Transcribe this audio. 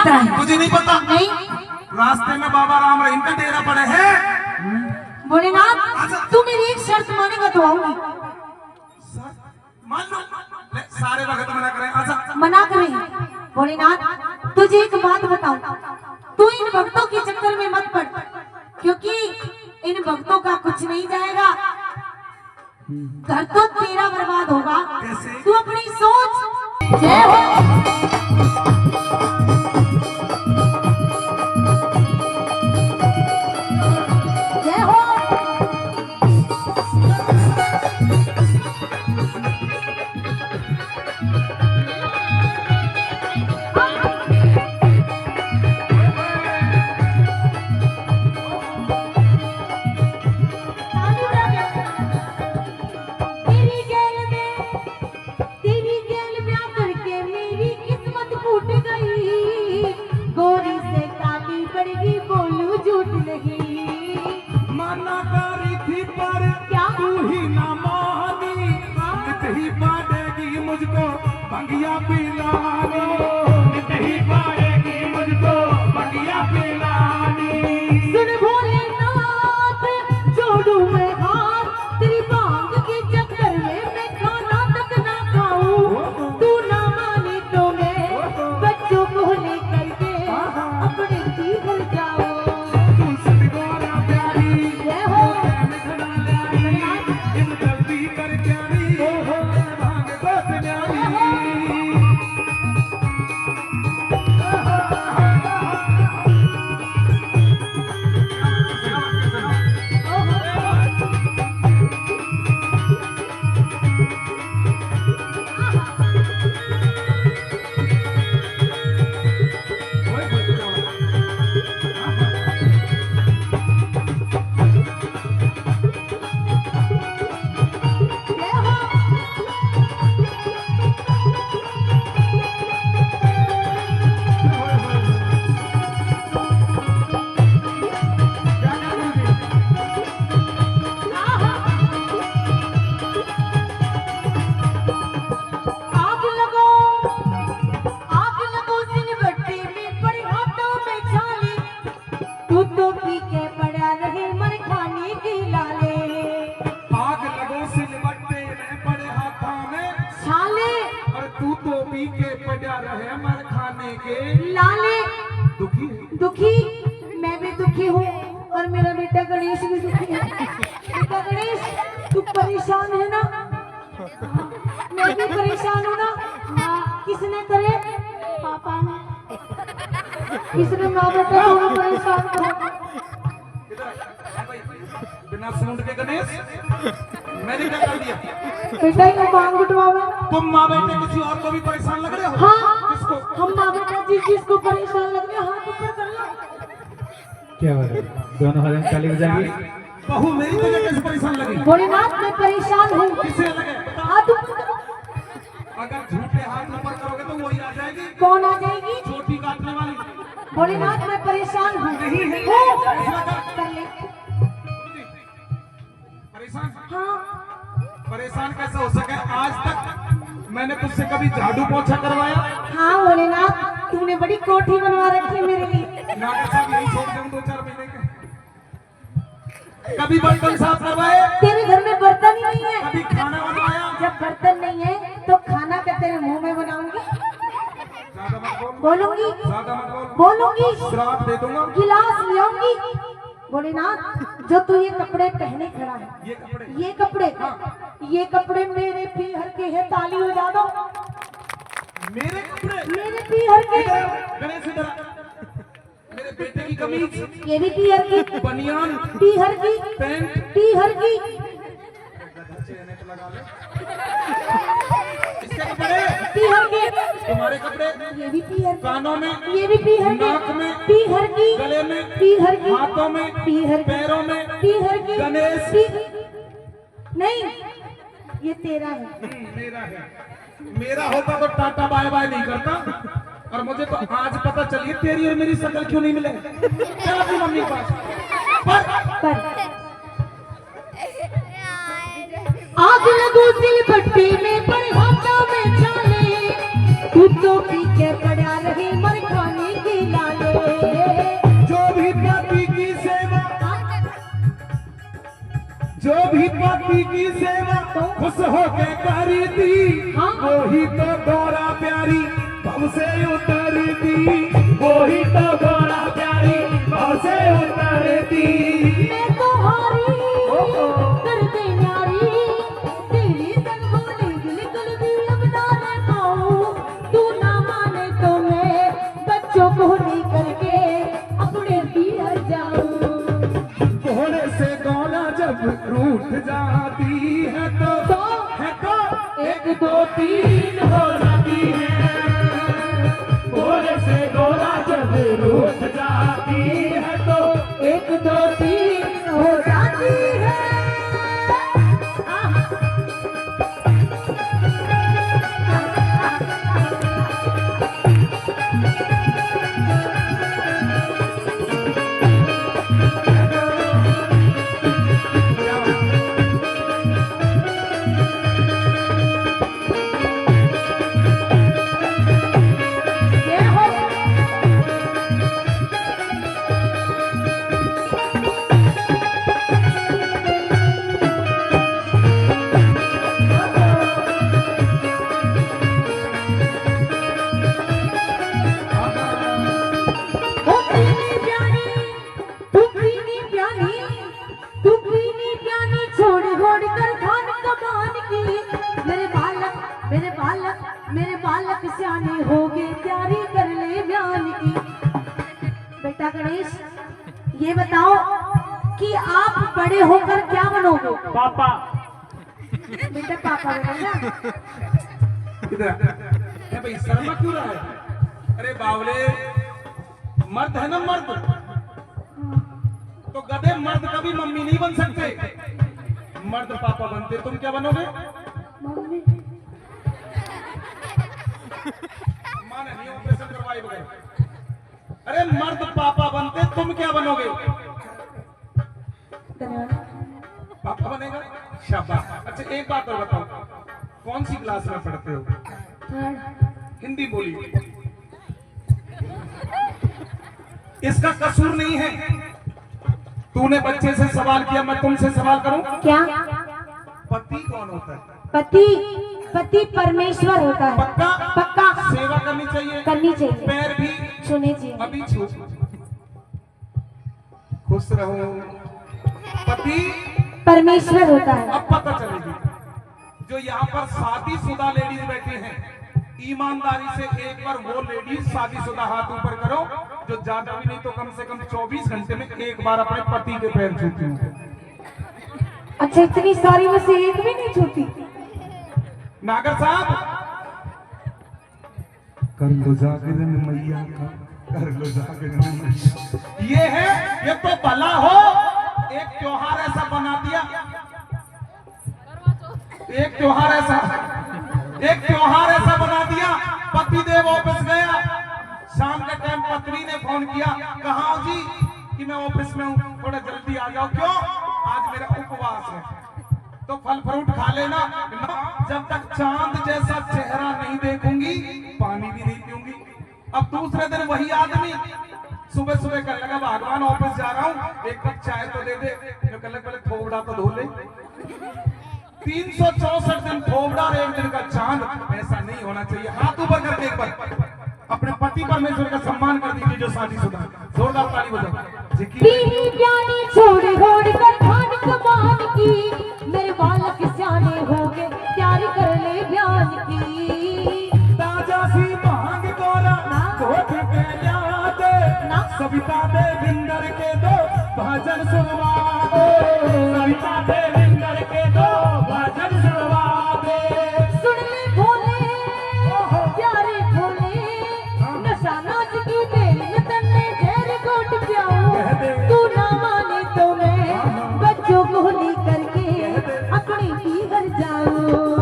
खतरा है? मुझे नहीं पता। नहीं, रास्ते में बाबा राम रहीम का डेरा पड़े है। भोलेनाथ तू मेरी एक शर्त मानेगा तो आऊंगी। मान लो। सारे वक्त मना करें। अच्छा मना करें। भोलेनाथ तुझे एक बात बताऊं, तू इन भक्तों के चक्कर में मत पड़, क्योंकि इन भक्तों का कुछ नहीं जाएगा, घर तो तेरा बर्बाद होगा। कैसे? तू अपनी सोच। जय हो। जय हो। मना करी थी पर क्या तू ही ना मानी, नित ही पाएगी मुझको बंगिया पिलानी, नित ही पाएगी मुझको बंगिया पिलानी। सुन भोलेनाथ जोड़ू मैं हाथ, तेरी बांग के चक्कर में मैं खाना तक ना खाऊं, तू ना माने तो मैं बच्चों को लेकर के अपने भी घर जाऊं। दुखी मैं भी दुखी हूँ और मेरा बेटा गणेश भी दुखी है। बेटा गणेश तू परेशान है ना? मैं भी परेशान हूँ ना। हाँ, किसने करे? पापा ने। किसने माँ बेटा दोनों परेशान करो? बिना सूंड के गणेश मैंने क्या कर दिया? बेटा ये मांग उठवावे। तुम माँ बेटे किसी और को भी परेशान लग रहे हो? हाँ, किसको? हम माँ बेटा जिसको परेशान लग रहे हैं हाथ ऊपर कर लो। क्या हो रहा है? दोनों हाथ में ताली बजाएंगे। बहू मेरी वजह कैसे परेशान लगी? भोलेनाथ मैं परेशान हूँ। किसे लगे? हाथ ऊपर करो। अगर झूठे हाथ ऊपर करोगे तो वही आ जाएगी। कौन आ जाएगी? छोटी काटने वाली। भोलेनाथ मैं परेशान हूँ। नहीं है। कर ले। परेशान? हाँ। परेशान कैसे हो सके? आज तक मैंने तुझसे कभी झाड़ू पोछा करवाया? हाँ भोलेनाथ तूने बड़ी कोठी बनवा रखी है मेरे लिए। नागर साहब यही छोड़ दूं 2-4 महीने के। कभी बर्तन साफ करवाए? तेरे घर में बर्तन ही नहीं है। कभी खाना बनवाया? जब बर्तन नहीं है तो खाना क्या तेरे मुंह में बनाऊंगी? ज्यादा मत बोल। बोलूंगी। ज्यादा मत बोल। बोलूंगी। श्राप दे दूंगा। गिलास ले आऊंगी। भोलेनाथ जो तू ये कपड़े पहने खड़ा है, ये कपड़े? ये कपड़े, ये कपड़े मेरे पीहर के है, ताली हो जा दो। मेरे कपड़े? मेरे पीहर के। गणेश इधर आ। मेरे बेटे की कमीज? ये भी पीहर की। बनियान? पीहर की। पैंट? पीहर की। लगा ले। इसके कपड़े? पीहर के। तुम्हारे कपड़े? ये भी पीहर। कानों में? ये भी पीहर के। नाक में? पीहर की। गले में? पीहर की। हाथों में? पीहर की। पैरों में? पीहर की। गणेश? नहीं ये तेरा है। मेरा है। मेरा होता तो टाटा बाय बाय नहीं करता। और मुझे तो आज पता चली तेरी और मेरी शक्ल क्यों नहीं मिले। चल अपनी मम्मी के पास। पर आग लगो दिल भट्टी में पर हाथों में छाले, तू तो पीछे पड़ा रहे मर खाने के पति की सेवा खुश होके करी थी, हाँ। वही तो गौरा प्यारी भव से उतरती, वही तो गौरा प्यारी भव से उतरती। मैं तो हारी कर दे न्यारी, तेरी संगोली गिल भी अब ना ले पाऊं, तू ना माने तो मैं बच्चों को लेकर के अपने बिहार जाऊं। घोड़े से गौरा जब रूठ जाती है तो एक दो तीन हो जाती है। घोड़े से गौरा जब रूठ जाती है तो एक दो तीन हो जाती है। ये हो ओ पीनी प्यानी, तू पीनी प्यानी, तू पीनी प्यानी, छोड़ घोड़ कर खान कमान की। मेरे बालक मेरे बालक मेरे बालक सियाने हो गए, तैयारी कर ले बयान की। बेटा गणेश, ये बताओ कि आप बड़े होकर क्या बनोगे? पापा बेटा पापा बनेगा। इधर है भाई, शर्मा क्यों रहा है? अरे बावले, मर्द है ना मर्द, तो गधे मर्द कभी मम्मी नहीं बन सकते, मर्द पापा बनते। तुम क्या बनोगे? मम्मी माँ ने नहीं ऑपरेशन करवाई बगैर। अरे मर्द पापा बनते, तुम क्या बनोगे? पापा बनेगा, शाबाश। अच्छा एक बात और बताओ, कौन सी क्लास में पढ़ते हो? हिंदी बोली। इसका कसूर नहीं है। तूने बच्चे से सवाल किया, मैं तुमसे सवाल करूं? क्या? पति कौन होता है? पति पति परमेश्वर होता है। पक्का? पक्का सेवा करनी चाहिए, करनी चाहिए। पैर भी सुने जी, अभी छू। खुश रहो। पति परमेश्वर होता है। अब पता चलेगी। जो यहाँ पर शादीशुदा लेडीज बैठी हैं, ईमानदारी से एक बार वो लेडीज शादीशुदा हाथ ऊपर करो जो ज्यादा भी नहीं तो कम से कम 24 घंटे में एक बार अपने पति के पैर छूती हूँ। अच्छा, इतनी सारी में से एक भी नहीं छूती? नागर साहब, कर लो जागरण मैया का, कर लो जागरण मैया। ये है, ये तो भला हो एक त्योहार ऐसा बना दिया, एक त्योहार ऐसा बना दिया। पतिदेव ऑफिस गया, शाम के टाइम पत्नी ने फोन किया, कहाँ हो जी? कि मैं ऑफिस में हूँ, थोड़ा जल्दी आ जाओ। क्यों? आज मेरा उपवास है, तो फल फ्रूट खा लेना। जब तक चांद जैसा चेहरा नहीं देखूंगी पानी भी नहीं पीऊंगी। अब दूसरे दिन वही आदमी सुबह सुबह कहने लगा, भगवान ऑफिस जा रहा हूँ, एक कप चाय तो दे दे। मैं कहने पहले थोबड़ा तो धो ले। 364 दिन थोबड़ा और एक दिन का चांद, ऐसा नहीं होना चाहिए। हाथ ऊपर करके एक बार अपने पति परमेश्वर का सम्मान कर दीजिए जो शादीशुदा। जोरदार ताली बजाओ। पीनी प्यानी, छोड़ घोड़ कर खान कमान की। मेरे बालक सियाने हो गए, तैयारी कर ले बयान की। ताजा सी भांग गोरा घोट के लिया दे, सविता देविंदर के दो भजन सुनवा दे, सविता देविंदर के दो भजन सुनवा दे। सुन ले भोले प्यारे भोले, नशा नाच की तेरी तन्ने जहर घोट प्याऊं। तू ना माने तो मैं बच्चों को लेकर के अपनी पीहर जाऊं।